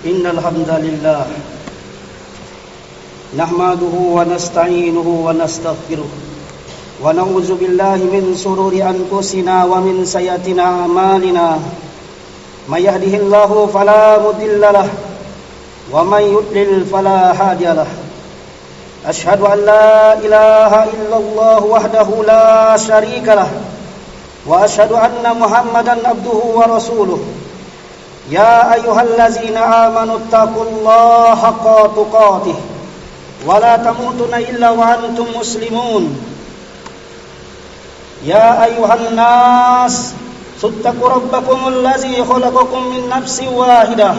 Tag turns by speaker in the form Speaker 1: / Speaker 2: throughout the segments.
Speaker 1: Innal hamdalillah nahmaduhu wa nasta'inuhu wa nastaghfiruh wa na'udzu billahi min shururi anfusina wa min sayyiati a'malina. May yahdihillahu fala mudilla lahu wa may yudlil fala hadiya lahu. Asyhadu an la ilaha illallah wahdahu la syarika lahu wa asyhadu anna Muhammadan abduhu wa rasuluh. Ya ayyuhallazina amanu taqullaha haqqa tuqatih wa la tamutunna illa wa antum muslimun. Ya ayyuhan nas ittaqu rabbakumul ladzi khalaqakum min nafsin wahidah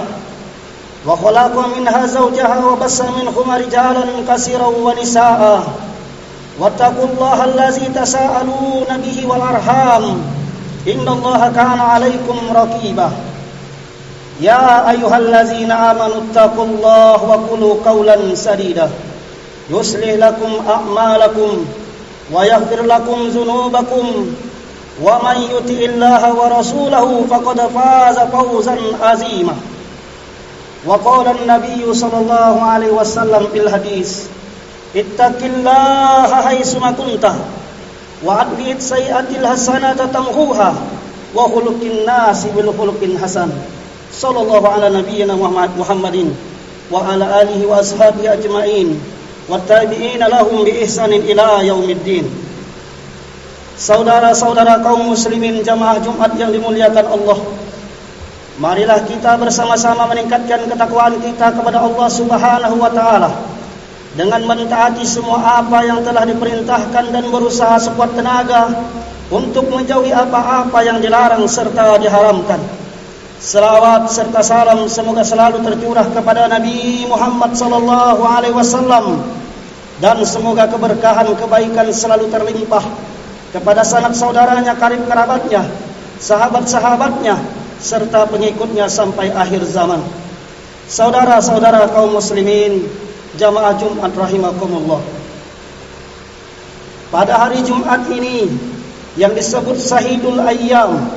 Speaker 1: wa khalaqa minha zawjaha wa bassa minhuma rijalan katsiran wa nisaa'a wattaqullaha allazi tasaaluna bihi wal arham innallaha kana 'alaikum raqiba. Ya ayyuhallazina amanu taqullaha wa qulu qawlan sadida yuslih lakum a'malakum wa yaghfir lakum dzunubakum wa man yuti'illaha wa rasulahu faqad faza fawzan 'azima. Wa qala an-nabiyyu sallallahu alaihi wasallam fil hadis ittaqillaha haitsu ma kunta wa atbi'is sayyi'atil hasanata tamhuha wa khuluqin nasi bil khuluqin hasan. Sallallahu ala nabiyyina Muhammadin wa ala alihi wa ashabihi ajma'in wa tabi'ina lahum bi ihsanin ila yaumiddin. Saudara-saudara kaum muslimin jamaah Jumat yang dimuliakan Allah, marilah kita bersama-sama meningkatkan ketakwaan kita kepada Allah Subhanahu wa taala dengan mentaati semua apa yang telah diperintahkan dan berusaha sekuat tenaga untuk menjauhi apa-apa yang dilarang serta diharamkan. Selawat serta salam semoga selalu tercurah kepada Nabi Muhammad sallallahu alaihi wasallam dan semoga keberkahan kebaikan selalu terlimpah kepada sanak saudaranya, karib kerabatnya, sahabat-sahabatnya serta pengikutnya sampai akhir zaman. Saudara-saudara kaum muslimin jamaah Jumat rahimakumullah. Pada hari Jumat ini yang disebut Sahidul Ayyam,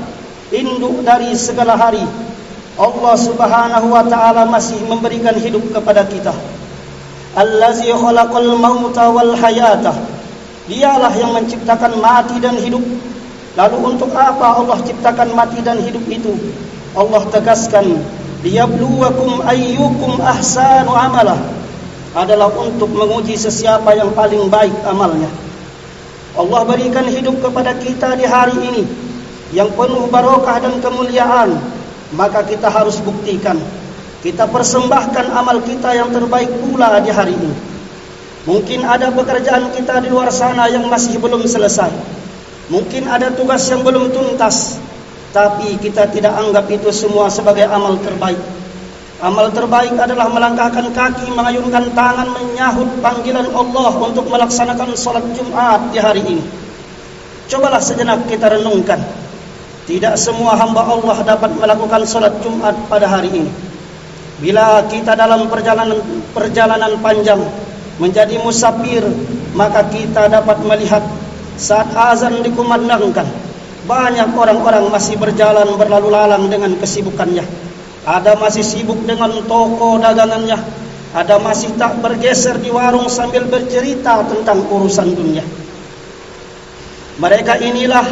Speaker 1: induk dari segala hari, Allah Subhanahu wa taala masih memberikan hidup kepada kita. Allazi khalaqal mauta wal hayata. Dialah yang menciptakan mati dan hidup. Lalu untuk apa Allah ciptakan mati dan hidup itu? Allah tegaskan, liyabluwakum ayyukum ahsanu amalah. Adalah untuk menguji sesiapa yang paling baik amalnya. Allah berikan hidup kepada kita di hari ini yang penuh barokah dan kemuliaan, maka kita harus buktikan, kita persembahkan amal kita yang terbaik pula di hari ini. Mungkin ada pekerjaan kita di luar sana yang masih belum selesai, mungkin ada tugas yang belum tuntas, tapi kita tidak anggap itu semua sebagai amal terbaik. Amal terbaik adalah melangkahkan kaki, mengayunkan tangan, menyahut panggilan Allah untuk melaksanakan salat Jumat di hari ini. Cobalah sejenak kita renungkan, tidak semua hamba Allah dapat melakukan salat Jumat pada hari ini. Bila kita dalam perjalanan panjang menjadi musafir, maka kita dapat melihat saat azan dikumandangkan, banyak orang-orang masih berjalan berlalu lalang dengan kesibukannya. Ada masih sibuk dengan toko dagangannya, ada masih tak bergeser di warung sambil bercerita tentang urusan dunia. Mereka inilah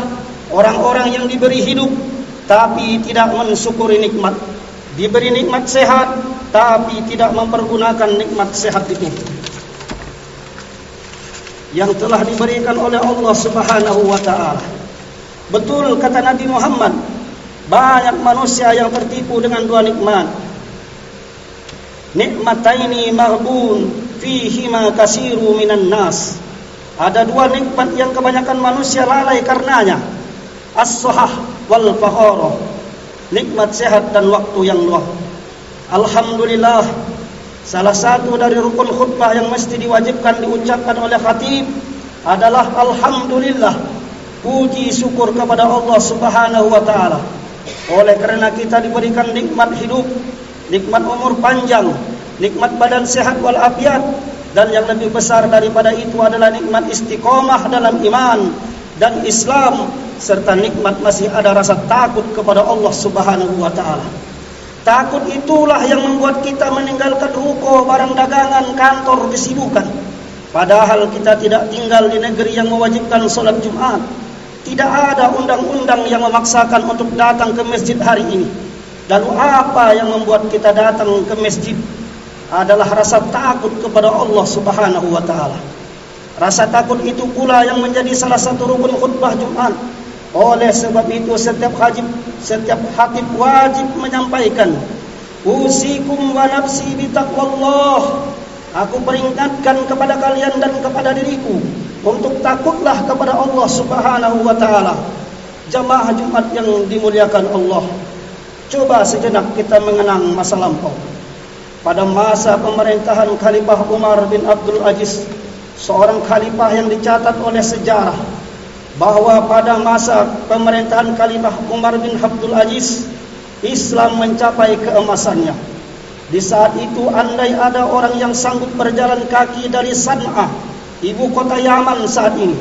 Speaker 1: orang-orang yang diberi hidup tapi tidak mensyukuri nikmat, diberi nikmat sehat tapi tidak mempergunakan nikmat sehat itu yang telah diberikan oleh Allah Subhanahu wa taala. Betul kata Nabi Muhammad, banyak manusia yang tertipu dengan dua nikmat. Nikmataini maghbun fihima katsiru minan nas. Ada dua nikmat yang kebanyakan manusia lalai karenanya. As-sahah wal faqara, nikmat sehat dan waktu yang luang. Alhamdulillah, salah satu dari rukun khutbah yang mesti diwajibkan diucapkan oleh khatib adalah alhamdulillah, puji syukur kepada Allah Subhanahu wa taala. Oleh karena kita diberikan nikmat hidup, nikmat umur panjang, nikmat badan sehat wal afiat, dan yang lebih besar daripada itu adalah nikmat istiqomah dalam iman dan Islam, serta nikmat masih ada rasa takut kepada Allah Subhanahu wa taala. Takut itulah yang membuat kita meninggalkan ruko, barang dagangan, kantor, kesibukan. Padahal kita tidak tinggal di negeri yang mewajibkan sholat Jumat. Tidak ada undang-undang yang memaksakan untuk datang ke masjid hari ini. Lalu apa yang membuat kita datang ke masjid? Adalah rasa takut kepada Allah Subhanahu wa ta'ala. Rasa takut itu pula yang menjadi salah satu rukun khutbah Jumat. Oleh sebab itu setiap khatib wajib menyampaikan, usikum wa nafsi bitaqwallah. Aku peringatkan kepada kalian dan kepada diriku untuk takutlah kepada Allah Subhanahu wa ta'ala. Jamaah Jumat yang dimuliakan Allah, coba sejenak kita mengenang masa lampau. Pada masa pemerintahan Khalifah Umar bin Abdul Aziz, seorang khalifah yang dicatat oleh sejarah bahwa pada masa pemerintahan Khalifah Umar bin Abdul Aziz, Islam mencapai keemasannya. Di saat itu andai ada orang yang sanggup berjalan kaki dari San'a, ibu kota Yaman saat ini,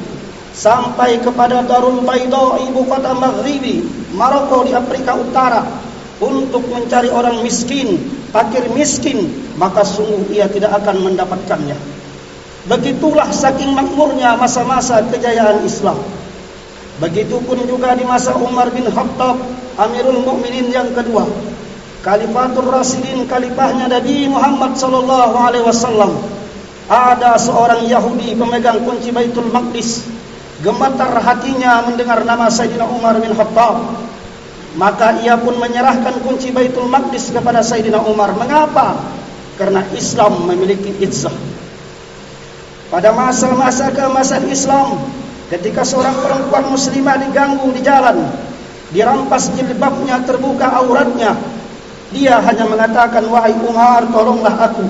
Speaker 1: sampai kepada Darul Bayda, ibu kota Maghribi, Maroko di Afrika Utara, untuk mencari orang miskin, fakir miskin, maka sungguh ia tidak akan mendapatkannya. Begitulah saking makmurnya masa-masa kejayaan Islam. Begitupun juga di masa Umar bin Khattab, Amirul Mukminin yang kedua, Khalifatul Rasidin, khalifahnya Nabi Muhammad sallallahu alaihi wasallam. Ada seorang Yahudi pemegang kunci Baitul Maqdis. Gemetar hatinya mendengar nama Sayyidina Umar bin Khattab. Maka ia pun menyerahkan kunci Baitul Maqdis kepada Sayyidina Umar. Mengapa? Karena Islam memiliki izzah. Pada masa-masa keemasan Islam, ketika seorang perempuan muslimah diganggu di jalan, dirampas jilbabnya, terbuka auratnya, dia hanya mengatakan, wahai Umar, tolonglah aku.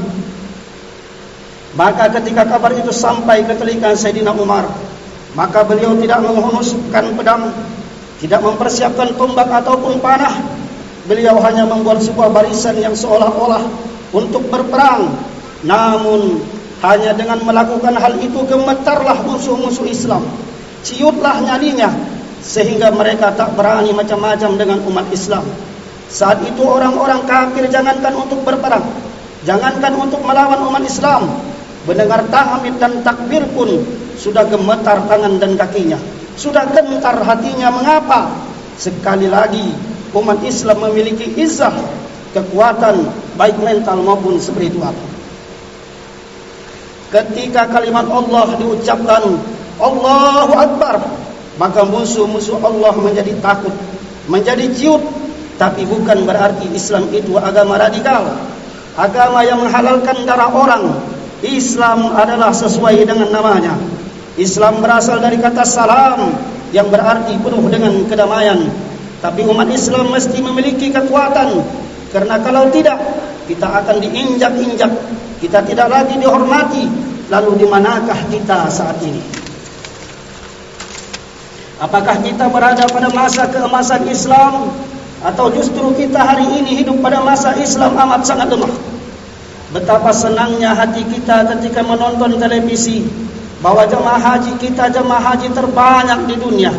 Speaker 1: Maka ketika kabar itu sampai ke telinga Sayyidina Umar, maka beliau tidak menghunuskan pedang, tidak mempersiapkan tombak ataupun panah. Beliau hanya membuat sebuah barisan yang seolah-olah untuk berperang. Namun hanya dengan melakukan hal itu gemetarlah musuh-musuh Islam, ciutlah nyalinya, sehingga mereka tak berani macam-macam dengan umat Islam. Saat itu orang-orang kafir jangankan untuk berperang, jangankan untuk melawan umat Islam, mendengar tahmid dan takbir pun sudah gemetar tangan dan kakinya, sudah gentar hatinya. Mengapa? Sekali lagi umat Islam memiliki izzah, kekuatan baik mental maupun spiritual. Ketika kalimat Allah diucapkan, Allahu Akbar, maka musuh-musuh Allah menjadi takut, menjadi ciut. Tapi bukan berarti Islam itu agama radikal, agama yang menghalalkan darah orang. Islam adalah sesuai dengan namanya. Islam berasal dari kata salam, yang berarti penuh dengan kedamaian. Tapi umat Islam mesti memiliki kekuatan, karena kalau tidak, kita akan diinjak-injak, kita tidak lagi dihormati. Lalu di manakah kita saat ini? Apakah kita berada pada masa keemasan Islam, atau justru kita hari ini hidup pada masa Islam amat sangat lemah? Betapa senangnya hati kita ketika menonton televisi bahwa jemaah haji kita jemaah haji terbanyak di dunia.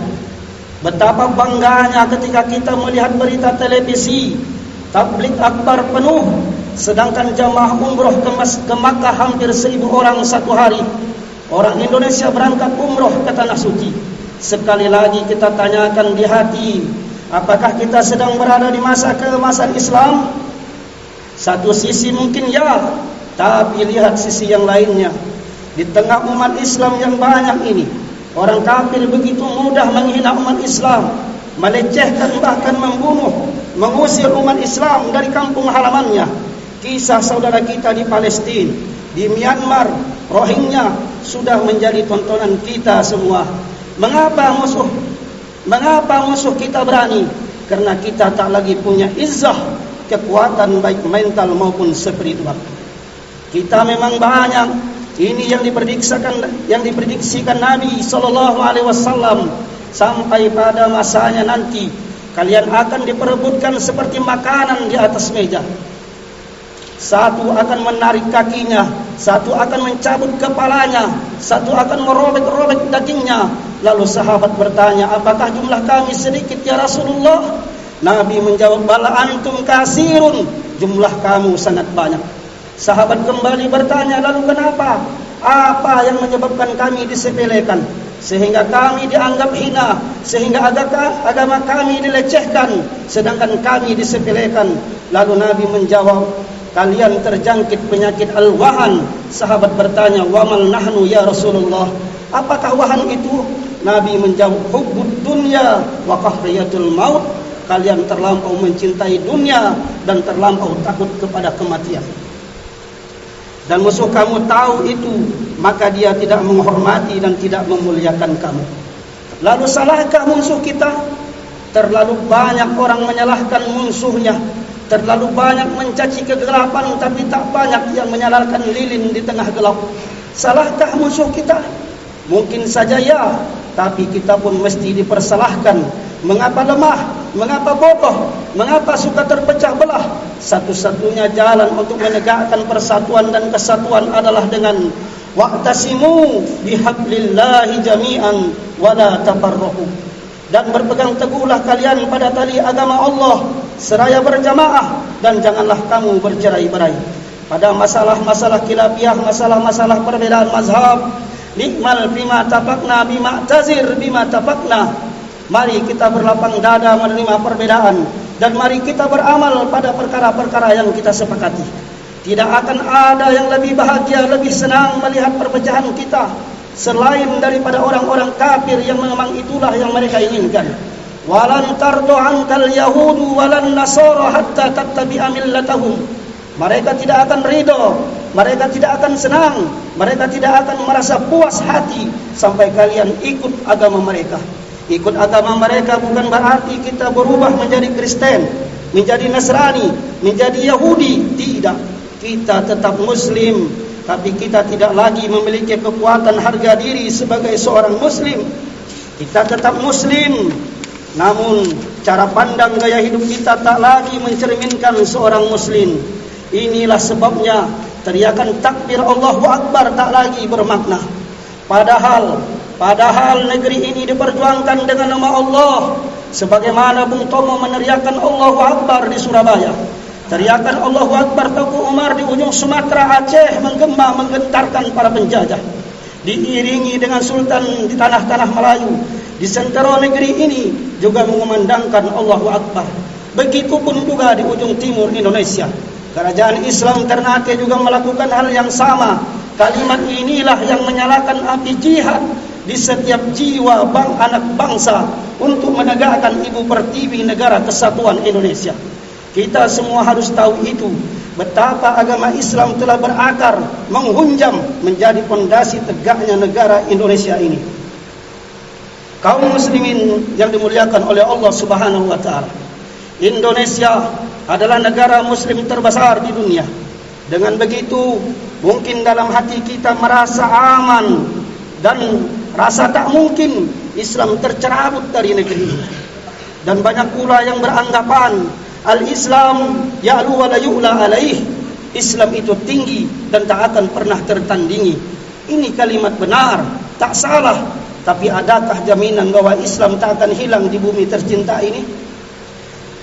Speaker 1: Betapa bangganya ketika kita melihat berita televisi tabligh akbar penuh, sedangkan jemaah umroh ke Makkah hampir 1.000 orang satu hari. Orang Indonesia berangkat umroh ke Tanah Suci. Sekali lagi kita tanyakan di hati, apakah kita sedang berada di masa keemasan Islam? Satu sisi mungkin ya, tapi lihat sisi yang lainnya. Di tengah umat Islam yang banyak ini, orang kafir begitu mudah menghina umat Islam, melecehkan bahkan membunuh, mengusir umat Islam dari kampung halamannya. Kisah saudara kita di Palestina, di Myanmar, Rohingya sudah menjadi tontonan kita semua. Mengapa musuh kita berani? Karena kita tak lagi punya izzah, kekuatan baik mental maupun spiritual. Kita memang banyak. Ini yang diprediksikan Nabi SAW, sampai pada masanya nanti kalian akan diperebutkan seperti makanan di atas meja. Satu akan menarik kakinya, satu akan mencabut kepalanya, satu akan merobek-robek dagingnya. Lalu sahabat bertanya, apakah jumlah kami sedikit ya Rasulullah? Nabi menjawab, bal antum kasirun, jumlah kamu sangat banyak. Sahabat kembali bertanya, lalu kenapa? Apa yang menyebabkan kami disepelekan sehingga kami dianggap hina, sehingga agama kami dilecehkan sedangkan kami disepelekan? Lalu Nabi menjawab, kalian terjangkit penyakit al-wahan. Sahabat bertanya, wamal nahnu ya Rasulullah, apakah wahan itu? Nabi menjawab, hubbud dunya wa qahriyatul maut, kalian terlampau mencintai dunia dan terlampau takut kepada kematian. Dan musuh kamu tahu itu, maka dia tidak menghormati dan tidak memuliakan kamu. Lalu salahkah musuh kita? Terlalu banyak orang menyalahkan musuhnya, terlalu banyak mencaci kegelapan, tapi tak banyak yang menyalakan lilin di tengah gelap. Salahkah musuh kita? Mungkin saja ya, tapi kita pun mesti dipersalahkan. Mengapa lemah? Mengapa bodoh? Mengapa suka terpecah belah? Satu-satunya jalan untuk menegakkan persatuan dan kesatuan adalah dengan wa'tasimu bihablillahi jami'an wa la tafarraqu. Dan berpegang teguhlah kalian pada tali agama Allah seraya berjamaah, dan janganlah kamu bercerai-berai. Pada masalah-masalah khilafiyah, masalah-masalah perbedaan mazhab, nikmal bima tafaqna bima tazir bima tafaqna. Mari kita berlapang dada menerima perbedaan, dan mari kita beramal pada perkara-perkara yang kita sepakati. Tidak akan ada yang lebih bahagia, lebih senang melihat perpecahan kita selain daripada orang-orang kafir yang memang itulah yang mereka inginkan. Walan tardu ankal yahudu walan nasara hatta tattabi'a millatahum. Mereka tidak akan ridho, mereka tidak akan senang, mereka tidak akan merasa puas hati sampai kalian ikut agama mereka. Ikut agama mereka bukan berarti kita berubah menjadi Kristen, menjadi Nasrani, menjadi Yahudi. Tidak, kita tetap Muslim, tapi kita tidak lagi memiliki kekuatan harga diri sebagai seorang Muslim. Kita tetap Muslim, namun cara pandang gaya hidup kita tak lagi mencerminkan seorang Muslim. Inilah sebabnya teriakan takbir Allahu Akbar tak lagi bermakna. Padahal negeri ini diperjuangkan dengan nama Allah, sebagaimana Bung Tomo meneriakan Allahu Akbar di Surabaya. Teriakan Allahu Akbar Tengku Umar di ujung Sumatera Aceh menggema menggentarkan para penjajah. Diiringi dengan sultan di tanah-tanah Melayu, di sentero negeri ini juga mengumandangkan Allahu Akbar. Begitupun juga di ujung timur Indonesia. Kerajaan Islam Ternate juga melakukan hal yang sama. Kalimat inilah yang menyalakan api jihad di setiap jiwa anak bangsa untuk menegakkan ibu pertiwi negara kesatuan Indonesia. Kita semua harus tahu itu, betapa agama Islam telah berakar, menghunjam menjadi pondasi tegaknya negara Indonesia ini. Kaum muslimin yang dimuliakan oleh Allah Subhanahu wa taala, Indonesia adalah negara muslim terbesar di dunia. Dengan begitu, mungkin dalam hati kita merasa aman dan rasa tak mungkin Islam tercerabut dari negeri ini. Dan banyak pula yang beranggapan al-Islam ya'lu wa la yu'la alaih. Islam itu tinggi dan tak akan pernah tertandingi. Ini kalimat benar, tak salah. Tapi adakah jaminan bahwa Islam tak akan hilang di bumi tercinta ini?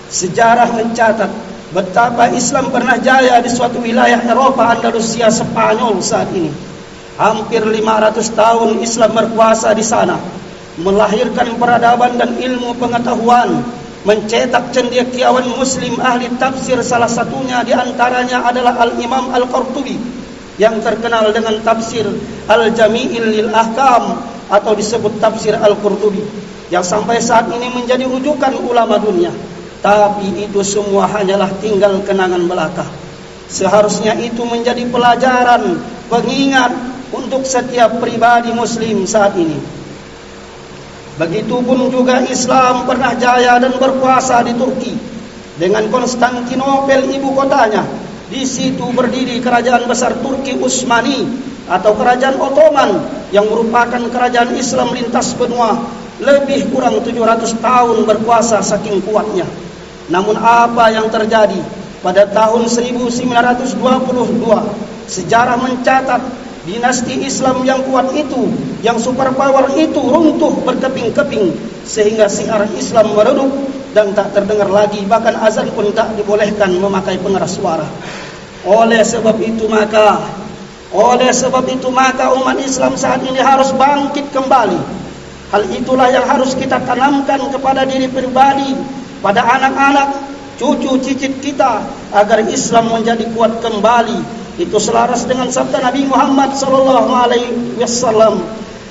Speaker 1: Sejarah mencatat betapa Islam pernah jaya di suatu wilayah Eropa, Andalusia, Spanyol saat ini. Hampir 500 tahun Islam berkuasa di sana, melahirkan peradaban dan ilmu pengetahuan, mencetak cendekiawan muslim ahli tafsir. Salah satunya di antaranya adalah Al-Imam Al-Qurtubi yang terkenal dengan tafsir Al-Jami'il lil Ahkam atau disebut tafsir Al-Qurtubi, yang sampai saat ini menjadi rujukan ulama dunia. Tapi itu semua hanyalah tinggal kenangan belaka. Seharusnya itu menjadi pelajaran, pengingat untuk setiap pribadi muslim saat ini. Begitupun juga Islam pernah jaya dan berkuasa di Turki dengan Konstantinopel ibu kotanya. Di situ berdiri kerajaan besar Turki Utsmani atau kerajaan Ottoman yang merupakan kerajaan Islam lintas benua, lebih kurang 700 tahun berkuasa saking kuatnya. Namun apa yang terjadi pada tahun 1922? Sejarah mencatat dinasti Islam yang kuat itu, yang superpower itu runtuh berkeping-keping, sehingga syiar Islam meredup dan tak terdengar lagi, bahkan azan pun tak dibolehkan memakai pengeras suara. Oleh sebab itu maka umat Islam saat ini harus bangkit kembali. Hal itulah yang harus kita tanamkan kepada diri pribadi, pada anak-anak, cucu cicit kita, agar Islam menjadi kuat kembali. Itu selaras dengan sabda Nabi Muhammad sallallahu alaihi wasallam,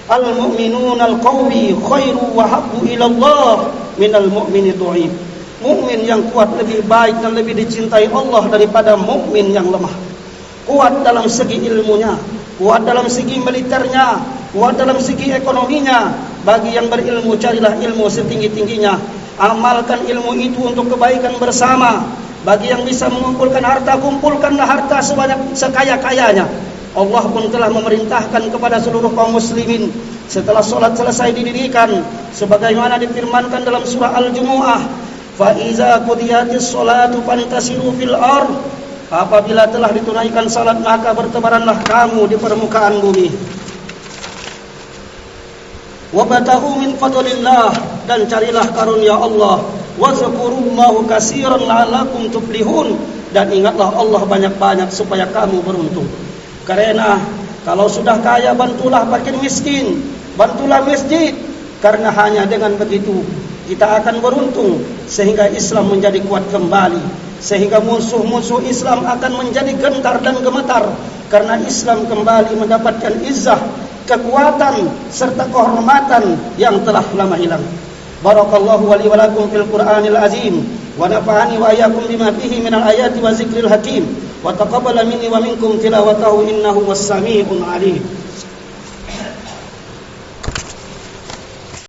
Speaker 1: al-mu'minun al-qawi khairu wa habbu ila Allah minal mu'mini dhaif. Mukmin yang kuat lebih baik dan lebih dicintai Allah daripada mukmin yang lemah. Kuat dalam segi ilmunya, kuat dalam segi militernya, kuat dalam segi ekonominya. Bagi yang berilmu, carilah ilmu setinggi-tingginya, amalkan ilmu itu untuk kebaikan bersama. Bagi yang bisa mengumpulkan harta, kumpulkanlah harta sekaya-kayanya. Allah pun telah memerintahkan kepada seluruh kaum muslimin setelah solat selesai didirikan, sebagaimana difirmankan dalam surah Al-Jumu'ah, fa iza qudiyatis sholatu fantasiru fil ardh. Apabila telah ditunaikan salat, maka bertebaranlah kamu di permukaan bumi. Wabtaghu min fadlillah, dan carilah karunia Allah. Wazkurullaha katsiran la'allakum tuflihun, dan ingatlah Allah banyak-banyak supaya kamu beruntung. Karena kalau sudah kaya, bantulah fakir miskin, bantulah masjid, karena hanya dengan begitu kita akan beruntung, sehingga Islam menjadi kuat kembali, sehingga musuh-musuh Islam akan menjadi gentar dan gemetar, karena Islam kembali mendapatkan izzah, kekuatan serta kehormatan yang telah lama hilang. Barakallahu wa li wa lakum fil Qur'anil azim, wa nafa'ani wa iyyakum bima fihi minal ayati wa zikril hakim, wa taqabbala minni wa minkum tilawatahu innahu was-sami'un 'alim.